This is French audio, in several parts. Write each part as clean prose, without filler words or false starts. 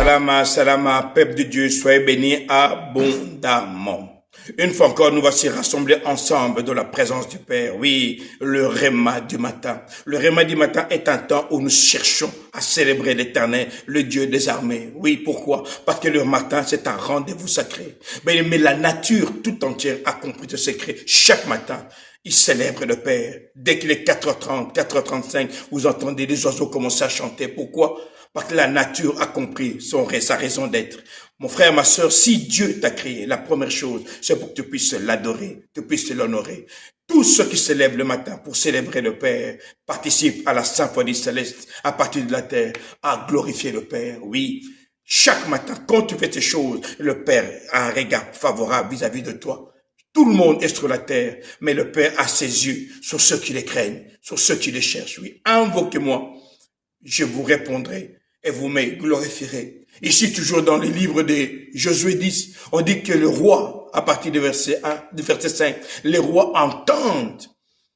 Salama, salama, peuple de Dieu, soyez bénis abondamment. Une fois encore, nous voici rassemblés ensemble dans la présence du Père. Oui, le réma du matin. Le réma du matin est un temps où nous cherchons à célébrer l'Éternel, le Dieu des armées. Oui, pourquoi? Parce que le matin, c'est un rendez-vous sacré. Mais la nature tout entière a compris ce secret. Chaque matin, il célèbre le Père. Dès qu'il est 4h30, 4h35, vous entendez les oiseaux commencer à chanter. Pourquoi? Parce que la nature a compris sa raison d'être. Mon frère, ma sœur, si Dieu t'a créé, la première chose, c'est pour que tu puisses l'adorer, tu puisses l'honorer. Tous ceux qui se lèvent le matin pour célébrer le Père participent à la symphonie céleste à partir de la terre, à glorifier le Père. Oui, chaque matin, quand tu fais ces choses, le Père a un regard favorable vis-à-vis de toi. Tout le monde est sur la terre, mais le Père a ses yeux sur ceux qui les craignent, sur ceux qui les cherchent. Oui, invoquez-moi, je vous répondrai et vous me glorifierez. Ici, toujours dans le livre de Josué 10, on dit que le roi, à partir du verset 1, du verset 5, les rois entendent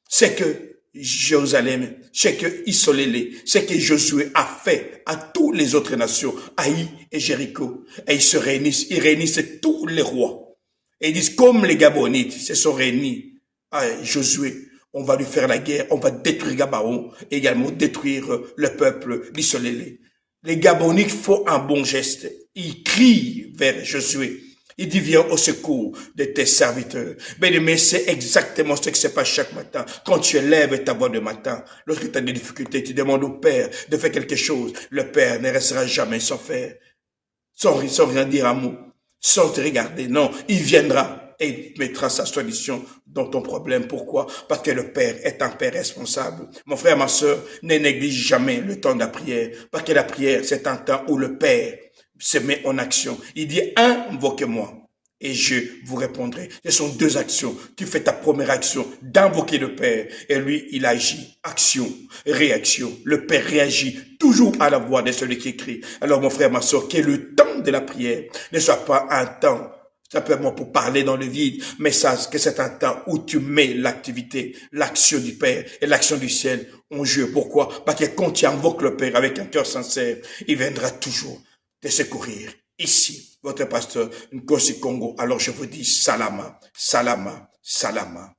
ce que Jérusalem, ce que Isolélé, ce que Josué a fait à toutes les autres nations, Haï et Jéricho. Et ils réunissent tous les rois. Et ils disent, comme les Gabonites se sont réunis à Josué, on va lui faire la guerre, on va détruire Gabaon, et également détruire le peuple d'Isolélé. Les Gabonites font un bon geste. Ils crient vers Josué. Il dit, viens au secours de tes serviteurs. Mais c'est exactement ce qui se passe chaque matin. Quand tu élèves ta voix de matin, lorsque tu as des difficultés, tu demandes au Père de faire quelque chose. Le Père ne restera jamais sans faire, sans rien dire un mot, sans te regarder. Non, il viendra et mettra sa solution dans ton problème. Pourquoi? Parce que le Père est un Père responsable. Mon frère, ma sœur, ne néglige jamais le temps de la prière. Parce que la prière, c'est un temps où le Père se met en action. Il dit, invoquez-moi et je vous répondrai. Ce sont deux actions. Tu fais ta première action d'invoquer le Père et lui, il agit. Action, réaction. Le Père réagit toujours à la voix de celui qui crie. Alors, mon frère, ma sœur, que le temps de la prière ne soit pas un temps simplement pour parler dans le vide, mais sache que c'est un temps où tu mets l'activité, l'action du Père et l'action du ciel en jeu. Pourquoi? Parce que quand tu invoques le Père avec un cœur sincère, il viendra toujours te secourir. Ici, votre pasteur Nkosi Congo. Alors je vous dis salama, salama, salama.